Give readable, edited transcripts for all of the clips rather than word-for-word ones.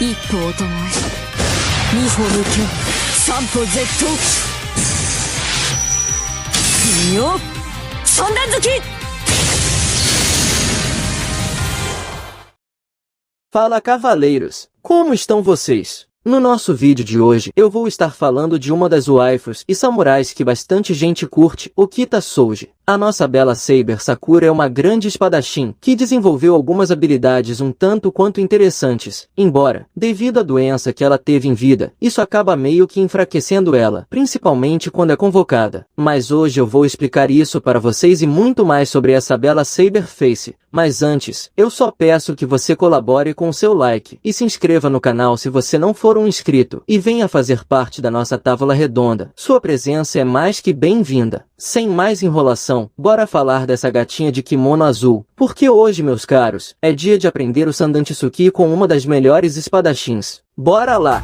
一歩おともえ、二歩向け、三歩絶倒。微妙三段突き。 Fala, cavaleiros! Como estão vocês? No nosso vídeo de hoje, eu vou estar falando de uma das waifus e samurais que bastante gente curte, Okita Souji. A nossa bela Saber Sakura é uma grande espadachim que desenvolveu algumas habilidades um tanto quanto interessantes, embora, devido à doença que ela teve em vida, isso acaba meio que enfraquecendo ela, principalmente quando é convocada. Mas hoje eu vou explicar isso para vocês e muito mais sobre essa bela Saber Face. Mas antes, eu só peço que você colabore com o seu like e se inscreva no canal se você não for um inscrito e venha fazer parte da nossa tábua redonda. Sua presença é mais que bem-vinda. Sem mais enrolação, bora falar dessa gatinha de kimono azul, porque hoje, meus caros, é dia de aprender o Sandansutsuki com uma das melhores espadachins. Bora lá!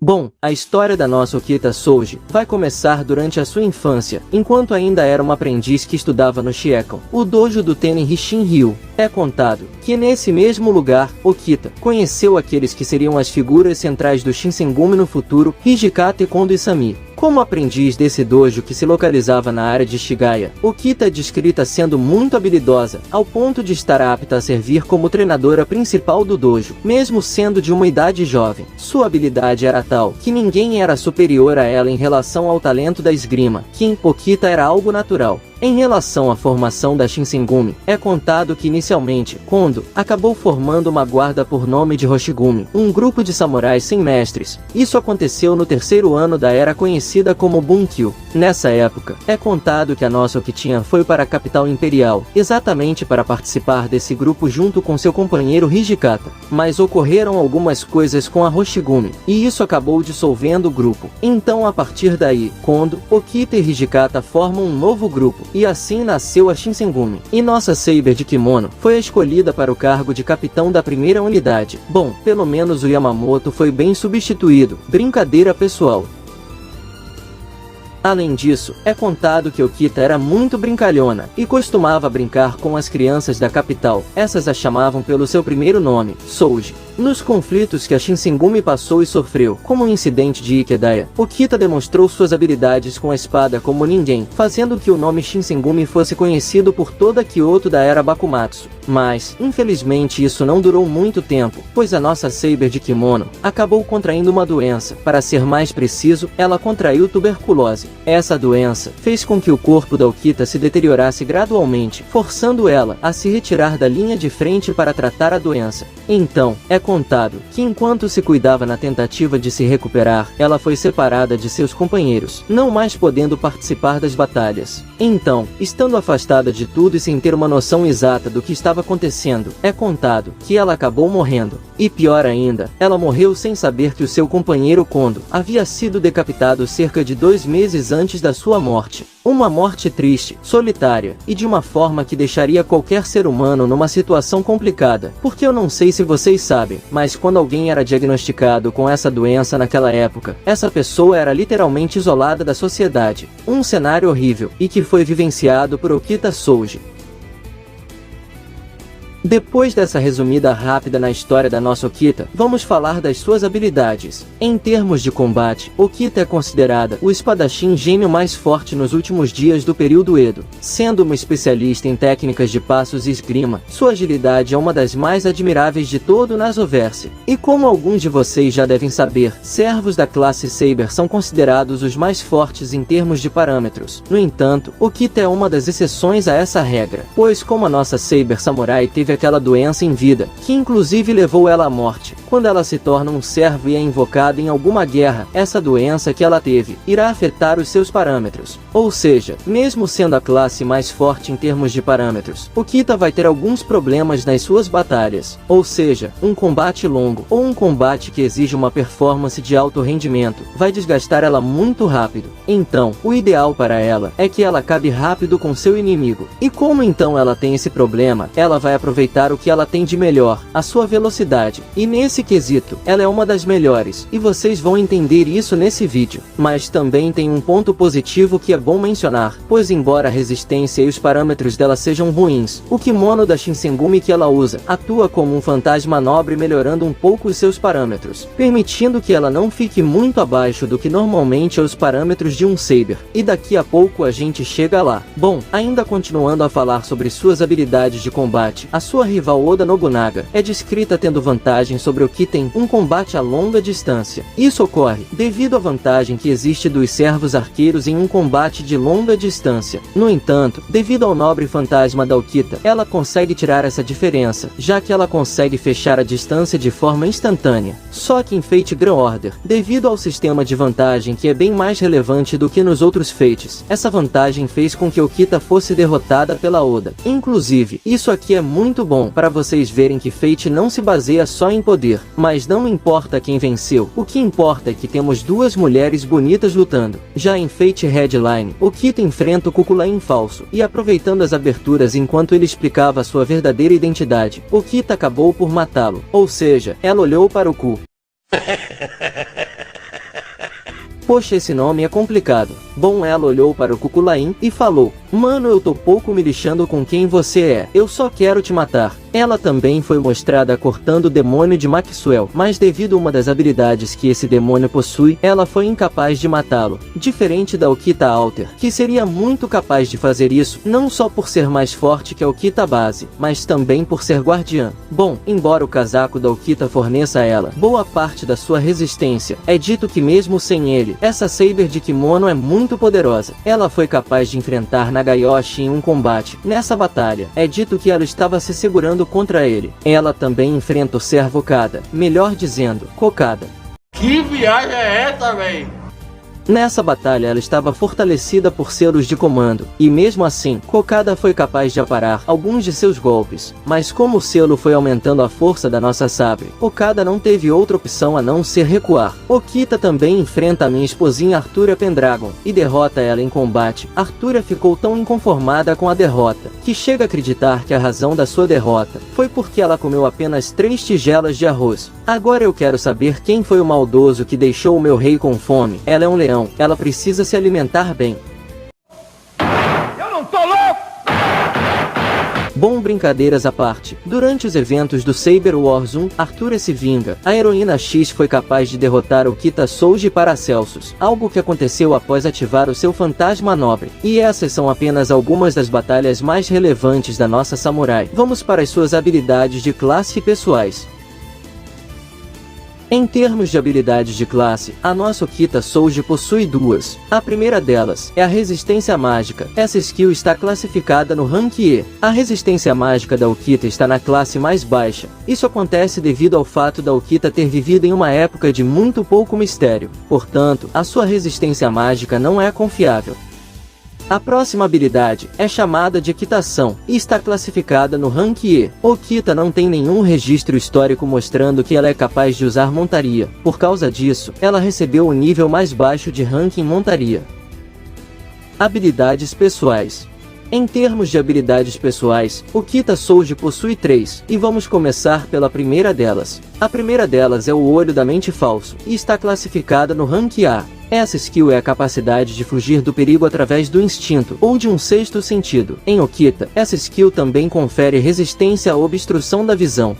Bom, a história da nossa Okita Souji vai começar durante a sua infância, enquanto ainda era uma aprendiz que estudava no Shiekan, o dojo do Tenin Hishin-ryu. É contado que nesse mesmo lugar, Okita conheceu aqueles que seriam as figuras centrais do Shinsengumi no futuro, Hijikata e Kondo Isami. Como aprendiz desse dojo que se localizava na área de Shigaya, Okita é descrita sendo muito habilidosa, ao ponto de estar apta a servir como treinadora principal do dojo, mesmo sendo de uma idade jovem. Sua habilidade era tal que ninguém era superior a ela em relação ao talento da esgrima, que em Okita era algo natural. Em relação à formação da Shinsengumi, é contado que inicialmente, Kondo acabou formando uma guarda por nome de Hoshigumi, um grupo de samurais sem mestres. Isso aconteceu no terceiro ano da era conhecida como Bunkyo. Nessa época, é contado que a nossa Okitinha foi para a capital imperial, exatamente para participar desse grupo junto com seu companheiro Hijikata. Mas ocorreram algumas coisas com a Hoshigumi, e isso acabou dissolvendo o grupo. Então a partir daí, Kondo, Okita e Hijikata formam um novo grupo. E assim nasceu a Shinsengumi. E nossa Saber de kimono foi a escolhida para o cargo de capitão da primeira unidade. Bom, pelo menos o Yamamoto foi bem substituído. Brincadeira pessoal. Além disso, é contado que Okita era muito brincalhona e costumava brincar com as crianças da capital. Essas a chamavam pelo seu primeiro nome, Souji. Nos conflitos que a Shinsengumi passou e sofreu, como o incidente de Ikedaya, Okita demonstrou suas habilidades com a espada como ninguém, fazendo que o nome Shinsengumi fosse conhecido por toda Kyoto da era Bakumatsu. Mas, infelizmente isso não durou muito tempo, pois a nossa Saber de kimono acabou contraindo uma doença. Para ser mais preciso, ela contraiu tuberculose. Essa doença fez com que o corpo da Okita se deteriorasse gradualmente, forçando ela a se retirar da linha de frente para tratar a doença. Então, é contado que enquanto se cuidava na tentativa de se recuperar, ela foi separada de seus companheiros, não mais podendo participar das batalhas. Então, estando afastada de tudo e sem ter uma noção exata do que estava acontecendo, é contado que ela acabou morrendo. E pior ainda, ela morreu sem saber que o seu companheiro Kondo havia sido decapitado cerca de 2 meses antes da sua morte. Uma morte triste, solitária, e de uma forma que deixaria qualquer ser humano numa situação complicada. Porque eu não sei se vocês sabem, mas quando alguém era diagnosticado com essa doença naquela época, essa pessoa era literalmente isolada da sociedade. Um cenário horrível, e que foi vivenciado por Okita Souji. Depois dessa resumida rápida na história da nossa Okita, vamos falar das suas habilidades. Em termos de combate, Okita é considerada o espadachim gêmeo mais forte nos últimos dias do período Edo. Sendo uma especialista em técnicas de passos e esgrima, sua agilidade é uma das mais admiráveis de todo o Nasoverse. E como alguns de vocês já devem saber, servos da classe Saber são considerados os mais fortes em termos de parâmetros. No entanto, Okita é uma das exceções a essa regra, pois como a nossa Saber Samurai teve aquela doença em vida, que inclusive levou ela à morte. Quando ela se torna um servo e é invocada em alguma guerra, essa doença que ela teve irá afetar os seus parâmetros. Ou seja, mesmo sendo a classe mais forte em termos de parâmetros, Okita vai ter alguns problemas nas suas batalhas. Ou seja, um combate longo ou um combate que exige uma performance de alto rendimento vai desgastar ela muito rápido. Então, o ideal para ela é que ela acabe rápido com seu inimigo. E como então ela tem esse problema, ela vai aproveitar aproveitar o que ela tem de melhor, a sua velocidade. E nesse quesito, ela é uma das melhores, e vocês vão entender isso nesse vídeo. Mas também tem um ponto positivo que é bom mencionar, pois embora a resistência e os parâmetros dela sejam ruins, o kimono da Shinsengumi que ela usa, atua como um fantasma nobre melhorando um pouco os seus parâmetros, permitindo que ela não fique muito abaixo do que normalmente é os parâmetros de um Saber. E daqui a pouco a gente chega lá. Bom, ainda continuando a falar sobre suas habilidades de combate, a sua rival Oda Nobunaga é descrita tendo vantagem sobre o Kita em um combate a longa distância. Isso ocorre devido à vantagem que existe dos servos arqueiros em um combate de longa distância. No entanto, devido ao nobre fantasma da Okita, ela consegue tirar essa diferença, já que ela consegue fechar a distância de forma instantânea. Só que em Fate Grand Order, devido ao sistema de vantagem que é bem mais relevante do que nos outros Fates, essa vantagem fez com que Okita fosse derrotada pela Oda. Inclusive, isso aqui é muito bom para vocês verem que Fate não se baseia só em poder, mas não importa quem venceu, o que importa é que temos duas mulheres bonitas lutando. Já em Fate Headline, Okita enfrenta o Kukulain falso, e aproveitando as aberturas enquanto ele explicava sua verdadeira identidade, Okita acabou por matá-lo, ou seja, ela olhou para o cu. Poxa, esse nome é complicado. Bom, ela olhou para o Kukulain e falou: mano, eu tô pouco me lixando com quem você é, eu só quero te matar. Ela também foi mostrada cortando o demônio de Maxwell, mas devido a uma das habilidades que esse demônio possui, ela foi incapaz de matá-lo. Diferente da Okita Alter, que seria muito capaz de fazer isso, não só por ser mais forte que a Okita base, mas também por ser guardiã. Bom, embora o casaco da Okita forneça a ela boa parte da sua resistência, é dito que mesmo sem ele, essa Saber de kimono é muito poderosa. Ela foi capaz de enfrentar Nagayoshi em um combate. Nessa batalha, é dito que ela estava se segurando contra ele. Ela também enfrenta o servo Okada, melhor dizendo, Kokada. Que viagem é essa, véi? Nessa batalha ela estava fortalecida por selos de comando, e mesmo assim, Kokada foi capaz de aparar alguns de seus golpes, mas como o selo foi aumentando a força da nossa sabre, Okada não teve outra opção a não ser recuar. Okita também enfrenta a minha esposinha Artura Pendragon, e derrota ela em combate. Artura ficou tão inconformada com a derrota, que chega a acreditar que a razão da sua derrota foi porque ela comeu apenas 3 tigelas de arroz. Agora eu quero saber quem foi o maldoso que deixou o meu rei com fome. Ela é um leão. Ela precisa se alimentar bem. Eu não tô louco! Bom, brincadeiras à parte, durante os eventos do Saber Wars 1, Artura se vinga. A heroína X foi capaz de derrotar o Kita Souji Paracelsus, algo que aconteceu após ativar o seu fantasma nobre. E essas são apenas algumas das batalhas mais relevantes da nossa samurai. Vamos para as suas habilidades de classe e pessoais. Em termos de habilidades de classe, a nossa Okita Souji possui duas. A primeira delas é a resistência mágica. Essa skill está classificada no rank E. A resistência mágica da Okita está na classe mais baixa. Isso acontece devido ao fato da Okita ter vivido em uma época de muito pouco mistério. Portanto, a sua resistência mágica não é confiável. A próxima habilidade é chamada de Equitação, e está classificada no rank E. Okita não tem nenhum registro histórico mostrando que ela é capaz de usar montaria. Por causa disso, ela recebeu o nível mais baixo de rank em montaria. Habilidades pessoais. Em termos de habilidades pessoais, Okita Souji possui 3, e vamos começar pela primeira delas. A primeira delas é o Olho da Mente Falso, e está classificada no rank A. Essa skill é a capacidade de fugir do perigo através do instinto, ou de um sexto sentido. Em Okita, essa skill também confere resistência à obstrução da visão.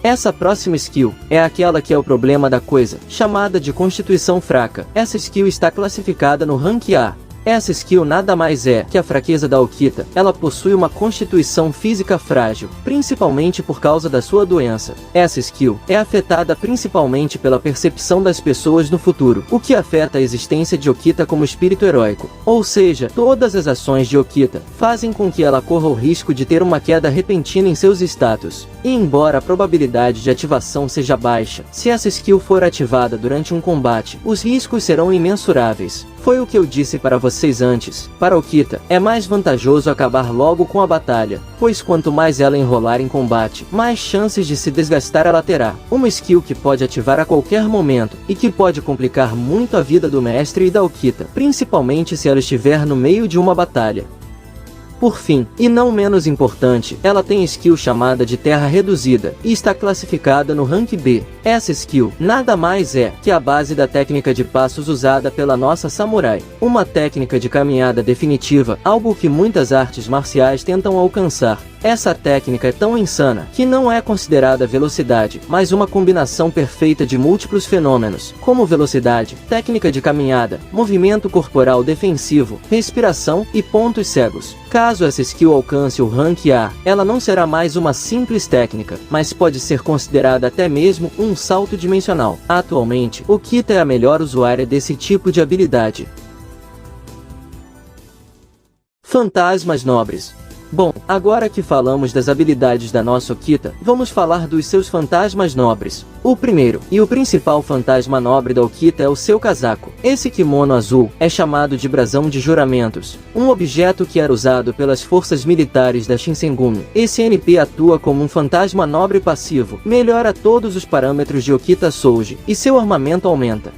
Essa próxima skill é aquela que é o problema da coisa, chamada de Constituição Fraca. Essa skill está classificada no rank A. Essa skill nada mais é que a fraqueza da Okita. Ela possui uma constituição física frágil, principalmente por causa da sua doença. Essa skill é afetada principalmente pela percepção das pessoas no futuro, o que afeta a existência de Okita como espírito heróico. Ou seja, todas as ações de Okita fazem com que ela corra o risco de ter uma queda repentina em seus status. E embora a probabilidade de ativação seja baixa, se essa skill for ativada durante um combate, os riscos serão imensuráveis. Foi o que eu disse para vocês antes. Para Okita, é mais vantajoso acabar logo com a batalha, pois quanto mais ela enrolar em combate, mais chances de se desgastar ela terá. Uma skill que pode ativar a qualquer momento, e que pode complicar muito a vida do mestre e da Okita, principalmente se ela estiver no meio de uma batalha. Por fim, e não menos importante, ela tem skill chamada de Terra Reduzida, e está classificada no Rank B. Essa skill nada mais é que a base da técnica de passos usada pela nossa samurai. Uma técnica de caminhada definitiva, algo que muitas artes marciais tentam alcançar. Essa técnica é tão insana que não é considerada velocidade, mas uma combinação perfeita de múltiplos fenômenos, como velocidade, técnica de caminhada, movimento corporal defensivo, respiração e pontos cegos. Caso essa skill alcance o Rank A, ela não será mais uma simples técnica, mas pode ser considerada até mesmo um salto dimensional. Atualmente, o Kita é a melhor usuária desse tipo de habilidade. Fantasmas nobres. Bom, agora que falamos das habilidades da nossa Okita, vamos falar dos seus fantasmas nobres. O primeiro, e o principal fantasma nobre da Okita é o seu casaco. Esse kimono azul é chamado de brasão de juramentos, um objeto que era usado pelas forças militares da Shinsengumi. Esse NP atua como um fantasma nobre passivo, melhora todos os parâmetros de Okita Souji, e seu armamento aumenta.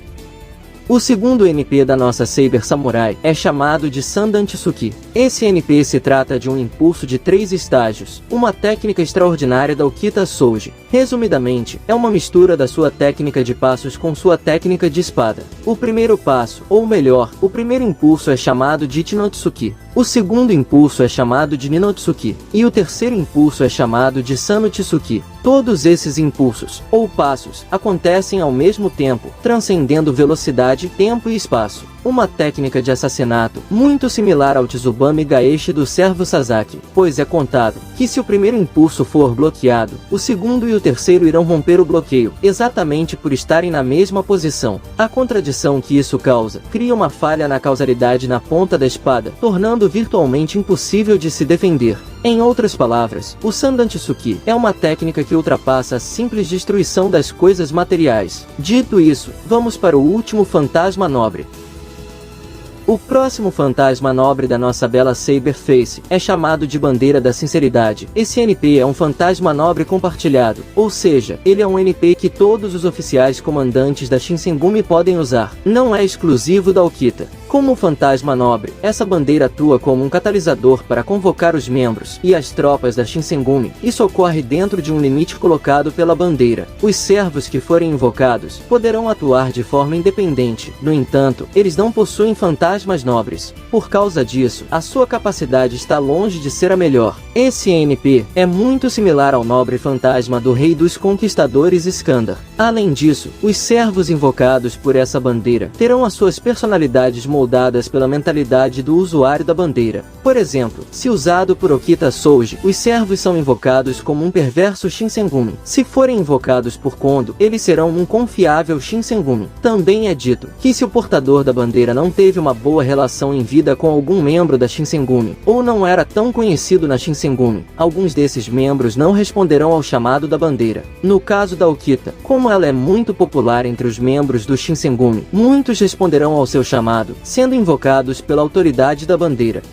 O segundo NP da nossa Saber Samurai é chamado de Sandan Tsuki. Esse NP se trata de um impulso de 3 estágios, uma técnica extraordinária da Okita Souji. Resumidamente, é uma mistura da sua técnica de passos com sua técnica de espada. O primeiro passo, ou melhor, o primeiro impulso é chamado de Ichinotsuki. O segundo impulso é chamado de Ninotsuki, e o terceiro impulso é chamado de Sanutsuki. Todos esses impulsos, ou passos, acontecem ao mesmo tempo, transcendendo velocidade, tempo e espaço. Uma técnica de assassinato, muito similar ao Tsubame Gaeshi do servo Sasaki, pois é contado que se o primeiro impulso for bloqueado, o segundo e o terceiro irão romper o bloqueio, exatamente por estarem na mesma posição. A contradição que isso causa, cria uma falha na causalidade na ponta da espada, tornando virtualmente impossível de se defender. Em outras palavras, o Sandan Tsuki é uma técnica que ultrapassa a simples destruição das coisas materiais. Dito isso, vamos para o último fantasma nobre. O próximo fantasma nobre da nossa bela Saber Face é chamado de Bandeira da Sinceridade. Esse NP é um fantasma nobre compartilhado, ou seja, ele é um NP que todos os oficiais comandantes da Shinsengumi podem usar. Não é exclusivo da Okita. Como um fantasma nobre, essa bandeira atua como um catalisador para convocar os membros e as tropas da Shinsengumi. Isso ocorre dentro de um limite colocado pela bandeira. Os servos que forem invocados poderão atuar de forma independente. No entanto, eles não possuem fantasmas nobres. Por causa disso, a sua capacidade está longe de ser a melhor. Esse NP é muito similar ao nobre fantasma do rei dos conquistadores Iskandar. Além disso, os servos invocados por essa bandeira terão as suas personalidades moldadas pela mentalidade do usuário da bandeira. Por exemplo, se usado por Okita Souji, os servos são invocados como um perverso Shinsengumi. Se forem invocados por Kondo, eles serão um confiável Shinsengumi. Também é dito que se o portador da bandeira não teve uma boa relação em vida com algum membro da Shinsengumi, ou não era tão conhecido na Shinsengumi, alguns desses membros não responderão ao chamado da bandeira. No caso da Okita, como ela é muito popular entre os membros do Shinsengumi, muitos responderão ao seu chamado, sendo invocados pela autoridade da bandeira.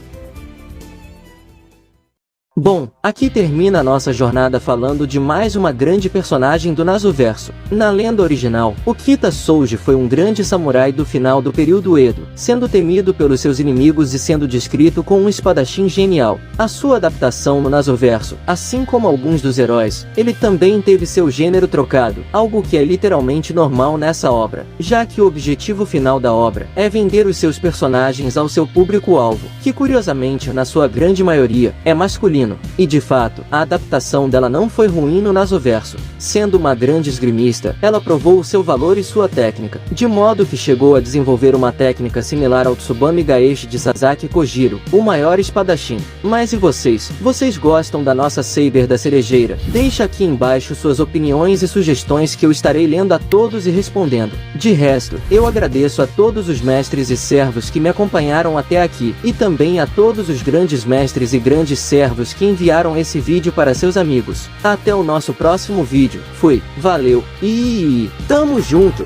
Bom, aqui termina a nossa jornada falando de mais uma grande personagem do Nasuverso. Na lenda original, Okita Souji foi um grande samurai do final do período Edo, sendo temido pelos seus inimigos e sendo descrito como um espadachim genial. A sua adaptação no Nasuverso, assim como alguns dos heróis, ele também teve seu gênero trocado, algo que é literalmente normal nessa obra, já que o objetivo final da obra é vender os seus personagens ao seu público-alvo, que curiosamente, na sua grande maioria, é masculino. E de fato, a adaptação dela não foi ruim no Nasuverso. Sendo uma grande esgrimista, ela provou o seu valor e sua técnica, de modo que chegou a desenvolver uma técnica similar ao Tsubame Gaeshi de Sasaki Kojiro, o maior espadachim. Mas e vocês? Vocês gostam da nossa Saber da Cerejeira? Deixa aqui embaixo suas opiniões e sugestões que eu estarei lendo a todos e respondendo. De resto, eu agradeço a todos os mestres e servos que me acompanharam até aqui, e também a todos os grandes mestres e grandes servos que enviaram esse vídeo para seus amigos. Até o nosso próximo vídeo. Fui, valeu e tamo junto!